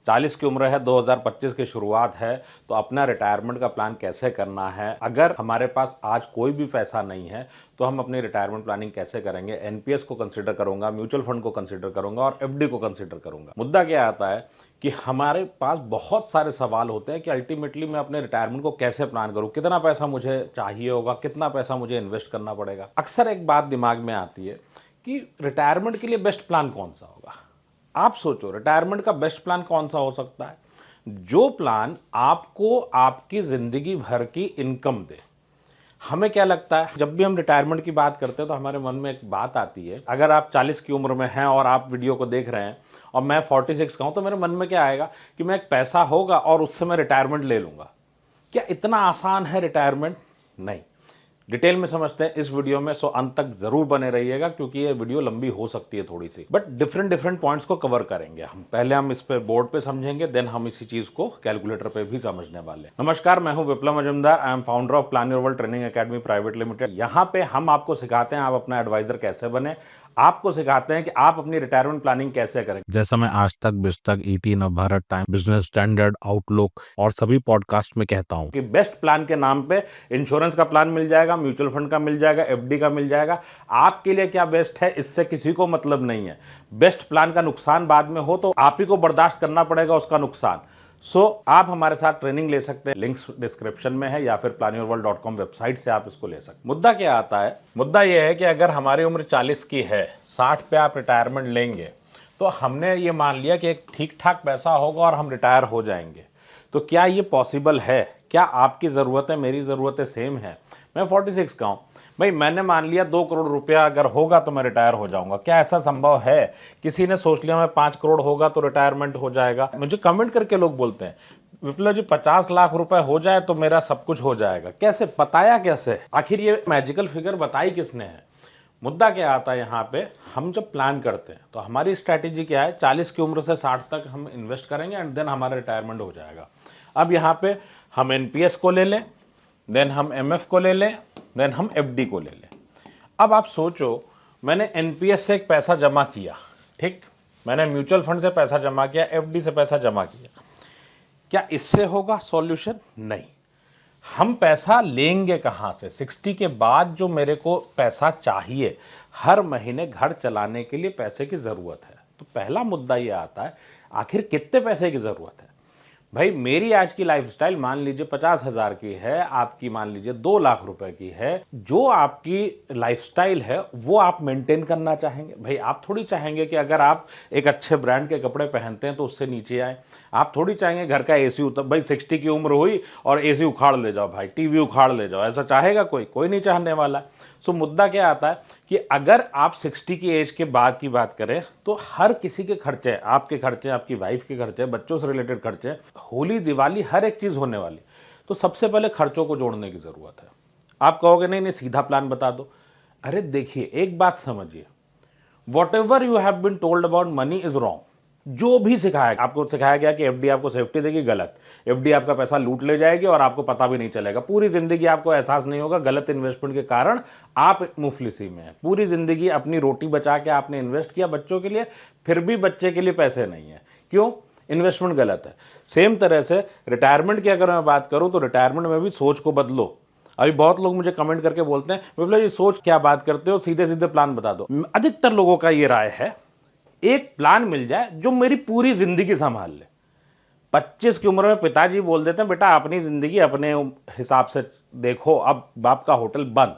40 की उम्र है, 2025 की शुरुआत है, तो अपना रिटायरमेंट का प्लान कैसे करना है। अगर हमारे पास आज कोई भी पैसा नहीं है तो हम अपनी रिटायरमेंट प्लानिंग कैसे करेंगे। एनपीएस को कंसीडर करूंगा, म्यूचुअल फंड को कंसीडर करूंगा और एफडी को कंसीडर करूंगा। मुद्दा क्या आता है कि हमारे पास बहुत सारे सवाल होते हैं कि अल्टीमेटली मैं अपने रिटायरमेंट को कैसे प्लान करूं, कितना पैसा मुझे चाहिए होगा, कितना पैसा मुझे इन्वेस्ट करना पड़ेगा। अक्सर एक बात दिमाग में आती है कि रिटायरमेंट के लिए बेस्ट प्लान कौन सा होगा। आप सोचो रिटायरमेंट का बेस्ट प्लान कौन सा हो सकता है। जो प्लान आपको आपकी जिंदगी भर की इनकम दे। हमें क्या लगता है, जब भी हम रिटायरमेंट की बात करते हैं तो हमारे मन में एक बात आती है, अगर आप 40 की उम्र में हैं और आप वीडियो को देख रहे हैं और मैं 46 का हूं, तो मेरे मन में क्या आएगा कि मैं एक पैसा होगा और उससे मैं रिटायरमेंट ले लूंगा। क्या इतना आसान है रिटायरमेंट? नहीं। डिटेल में समझते हैं इस वीडियो में, सो अंत तक जरूर बने रहिएगा क्योंकि ये वीडियो लंबी हो सकती है थोड़ी सी, बट डिफरेंट पॉइंट्स को कवर करेंगे हम। पहले हम इस पे बोर्ड पे समझेंगे, देन हम इसी चीज को कैलकुलेटर पे भी समझने वाले। नमस्कार, मैं हूं Viplav Majumdar. I am founder of Plan Your World Training Academy Private Limited. यहाँ पे हम आपको सिखाते हैं आप अपना एडवाइजर कैसे बने, आपको सिखाते हैं कि आप अपनी रिटायरमेंट प्लानिंग कैसे करें। जैसा मैं आज तक, बिस्तक, ET, Navbharat Times, Business Standard, Outlook और सभी पॉडकास्ट में कहता हूं कि बेस्ट प्लान के नाम पे इंश्योरेंस का प्लान मिल जाएगा, म्यूचुअल फंड का मिल जाएगा, एफडी का मिल जाएगा। आपके लिए क्या बेस्ट है इससे किसी को मतलब नहीं है। बेस्ट प्लान का नुकसान बाद में हो तो आप ही को बर्दाश्त करना पड़ेगा उसका नुकसान। आप हमारे साथ ट्रेनिंग ले सकते हैं, लिंक्स डिस्क्रिप्शन में है या फिर planyourworld.com वेबसाइट से आप इसको ले सकते हैं। मुद्दा क्या आता है, मुद्दा यह है कि अगर हमारी उम्र 40 की है, 60 पे आप रिटायरमेंट लेंगे, तो हमने ये मान लिया कि एक ठीक ठाक पैसा होगा और हम रिटायर हो जाएंगे। तो क्या ये पॉसिबल है? क्या आपकी ज़रूरतें मेरी ज़रूरतें सेम है? मैं 46 का हूँ भाई, मैंने मान लिया 2 करोड़ रुपया अगर होगा तो मैं रिटायर हो जाऊंगा। क्या ऐसा संभव है? किसी ने सोच लिया मैं 5 करोड़ होगा तो रिटायरमेंट हो जाएगा। मुझे कमेंट करके लोग बोलते हैं विप्लव जी 50 लाख रुपए हो जाए तो मेरा सब कुछ हो जाएगा। कैसे बताया, कैसे? आखिर ये मैजिकल फिगर बताई किसने है? मुद्दा क्या आता है यहाँ पे, हम जब प्लान करते हैं तो हमारी स्ट्रैटेजी क्या है, 40 की उम्र से 60 तक हम इन्वेस्ट करेंगे एंड देन हमारा रिटायरमेंट हो जाएगा। अब यहाँ पे हम एनपीएस को ले लें, देन हम एमएफ को ले लें, देन हम एफडी को ले लें। अब आप सोचो, मैंने एनपीएस से एक पैसा जमा किया, ठीक, मैंने म्यूचुअल फंड से पैसा जमा किया, एफडी से पैसा जमा किया। क्या इससे होगा सॉल्यूशन? नहीं। हम पैसा लेंगे कहां से? 60 के बाद जो मेरे को पैसा चाहिए, हर महीने घर चलाने के लिए पैसे की जरूरत है। तो पहला मुद्दा यह आता है, आखिर कितने पैसे की जरूरत है। भाई मेरी आज की लाइफस्टाइल मान लीजिए 50,000 की है, आपकी मान लीजिए 2 लाख रुपए की है। जो आपकी लाइफस्टाइल है वो आप मेंटेन करना चाहेंगे। भाई आप थोड़ी चाहेंगे कि अगर आप एक अच्छे ब्रांड के कपड़े पहनते हैं तो उससे नीचे आए। आप थोड़ी चाहेंगे घर का एसी उतर, भाई 60 की उम्र हुई और एसी उखाड़ ले जाओ, भाई टीवी उखाड़ ले जाओ, ऐसा चाहेगा कोई? कोई नहीं चाहने वाला। सो मुद्दा क्या आता है कि अगर आप 60 की एज के बाद की बात करें तो हर किसी के खर्चे, आपके खर्चे, आपकी वाइफ के खर्चे, बच्चों से रिलेटेड खर्चे, होली दिवाली हर एक चीज होने वाली। तो सबसे पहले खर्चों को जोड़ने की जरूरत है। आप कहोगे नहीं नहीं सीधा प्लान बता दो। अरे देखिए एक बात समझिए, whatever you have been told about money is wrong. जो भी सिखाया आपको, सिखाया गया कि एफडी आपको सेफ्टी देगी, गलत। एफडी आपका पैसा लूट ले जाएगी और आपको पता भी नहीं चलेगा। पूरी जिंदगी आपको एहसास नहीं होगा, गलत इन्वेस्टमेंट के कारण आप मुफलिसी में हैं। पूरी जिंदगी अपनी रोटी बचा के आपने इन्वेस्ट किया बच्चों के लिए, फिर भी बच्चे के लिए पैसे नहीं है। क्यों? इन्वेस्टमेंट गलत है। सेम तरह से रिटायरमेंट की अगर मैं बात करूं तो रिटायरमेंट में भी सोच को बदलो। अभी बहुत लोग मुझे कमेंट करके बोलते हैं विप्लव जी सोच क्या बात करते हो, सीधे सीधे प्लान बता दो। अधिकतर लोगों का ये राय है एक प्लान मिल जाए जो मेरी पूरी जिंदगी संभाल ले। 25 की उम्र में पिताजी बोल देते हैं बेटा अपनी जिंदगी अपने हिसाब से देखो, अब बाप का होटल बंद।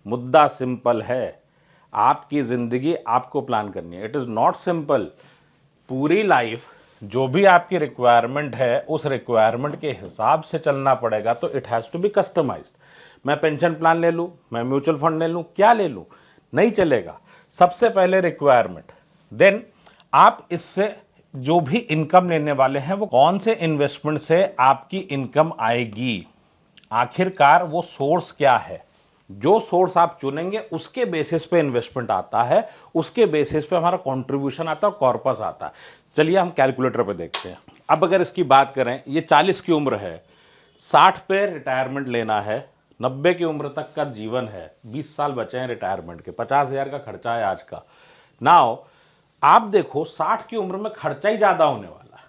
मुद्दा सिंपल है, आपकी जिंदगी आपको प्लान करनी है। It is not simple. पूरी लाइफ जो भी आपकी रिक्वायरमेंट है उस रिक्वायरमेंट के हिसाब से चलना पड़ेगा। तो it has to be customised. मैं पेंशन प्लान ले लूं, मैं म्यूचुअल फंड ले लूं, क्या ले लूं? नहीं चलेगा। सबसे पहले रिक्वायरमेंट, देन आप इससे जो भी इनकम लेने वाले हैं वो कौन से इन्वेस्टमेंट से आपकी इनकम आएगी, आखिरकार वो सोर्स क्या है। जो सोर्स आप चुनेंगे उसके बेसिस पे इन्वेस्टमेंट आता है, उसके बेसिस पे हमारा कंट्रीब्यूशन आता है और कॉर्पस आता है। चलिए हम कैलकुलेटर पे देखते हैं। अब अगर इसकी बात करें, ये 40 की उम्र है, 60 पे रिटायरमेंट लेना है, 90 की उम्र तक का जीवन है, 20 साल बचे हैं रिटायरमेंट के, 50,000 का खर्चा है आज का। नाउ आप देखो 60 की उम्र में खर्चा ही ज्यादा होने वाला है।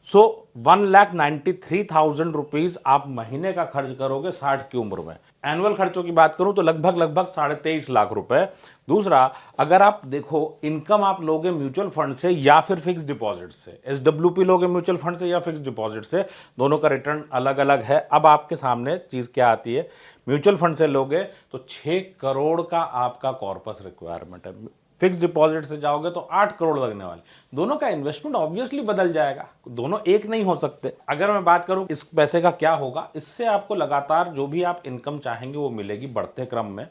सो 1,93,000 रुपीज आप महीने का खर्च करोगे 60 की उम्र में। एनुअल खर्चों की बात करूं तो लगभग 23.5 लाख रुपए। दूसरा, अगर आप देखो इनकम आप लोगे म्यूचुअल फंड से या फिर फिक्स डिपॉजिट से, एसडब्ल्यूपी लोगे म्यूचुअल फंड से या फिक्स डिपॉजिट से, दोनों का रिटर्न अलग अलग है। अब आपके सामने चीज क्या आती है, म्यूचुअल फंड से लोगे तो 6 करोड़ का आपका कॉर्पस रिक्वायरमेंट है, फिक्स डिपॉजिट से जाओगे तो 8 करोड़ लगने वाले। दोनों का इन्वेस्टमेंट ऑब्वियसली बदल जाएगा, दोनों एक नहीं हो सकते। अगर मैं बात करूं इस पैसे का क्या होगा, इससे आपको लगातार जो भी आप इनकम चाहेंगे वो मिलेगी बढ़ते क्रम में,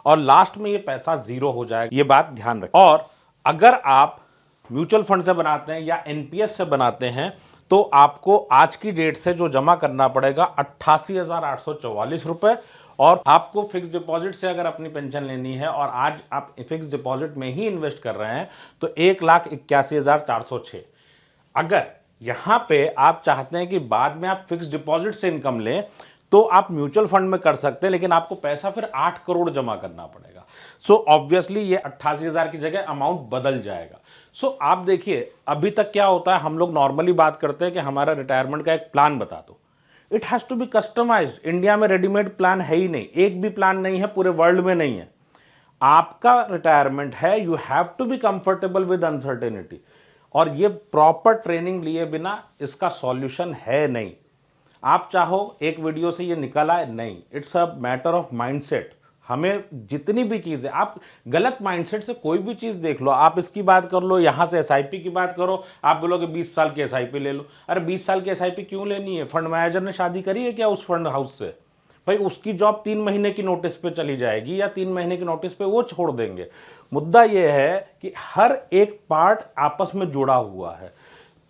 और लास्ट में ये पैसा जीरो हो जाएगा, ये बात ध्यान रखें। और अगर आप म्यूचुअल फंड से बनाते हैं या एनपीएस से बनाते हैं तो आपको आज की डेट से जो जमा करना पड़ेगा 88,844 रुपए, और आपको फिक्स डिपॉजिट से अगर अपनी पेंशन लेनी है और आज आप फिक्स डिपॉजिट में ही इन्वेस्ट कर रहे हैं तो 1,81,406। अगर यहां पे आप चाहते हैं कि बाद में आप फिक्स डिपॉजिट से इनकम लें तो आप म्यूचुअल फंड में कर सकते हैं, लेकिन आपको पैसा फिर 8 करोड़ जमा करना पड़ेगा। सो ऑब्वियसली ये 88,000 की जगह अमाउंट बदल जाएगा। सो आप देखिए अभी तक क्या होता है, हम लोग नॉर्मली बात करते हैं कि हमारा रिटायरमेंट का एक प्लान बता दो। It has to be customised. India में रेडीमेड प्लान है ही नहीं, एक भी प्लान नहीं है, पूरे वर्ल्ड में नहीं है। आपका रिटायरमेंट है, you have to be comfortable with uncertainty, और ये प्रॉपर ट्रेनिंग लिए बिना इसका सॉल्यूशन है नहीं। आप चाहो एक वीडियो से ये निकल आए, नहीं, it's a matter of mindset. हमें जितनी भी चीजें, आप गलत माइंडसेट से कोई भी चीज देख लो, आप इसकी बात कर लो, यहां से एसआईपी की बात करो, आप बोलोगे 20 साल की एसआईपी ले लो। अरे 20 साल की एसआईपी क्यों लेनी है? फंड मैनेजर ने शादी करी है क्या उस फंड हाउस से? भाई उसकी जॉब 3 महीने की नोटिस पे चली जाएगी या 3 महीने की नोटिस पे वो छोड़ देंगे। मुद्दा यह है कि हर एक पार्ट आपस में जुड़ा हुआ है।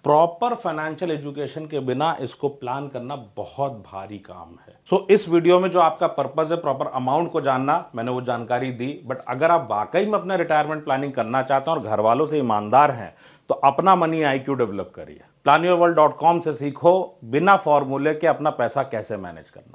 प्रॉपर फाइनेंशियल एजुकेशन के बिना इसको प्लान करना बहुत भारी काम है। सो इस वीडियो में जो आपका पर्पस है प्रॉपर अमाउंट को जानना, मैंने वो जानकारी दी। बट अगर आप वाकई में अपना रिटायरमेंट प्लानिंग करना चाहते हैं और घर वालों से ईमानदार हैं तो अपना मनी IQ डेवलप करिए। planyourworld.com से सीखो बिना फॉर्मूले के अपना पैसा कैसे मैनेज करना।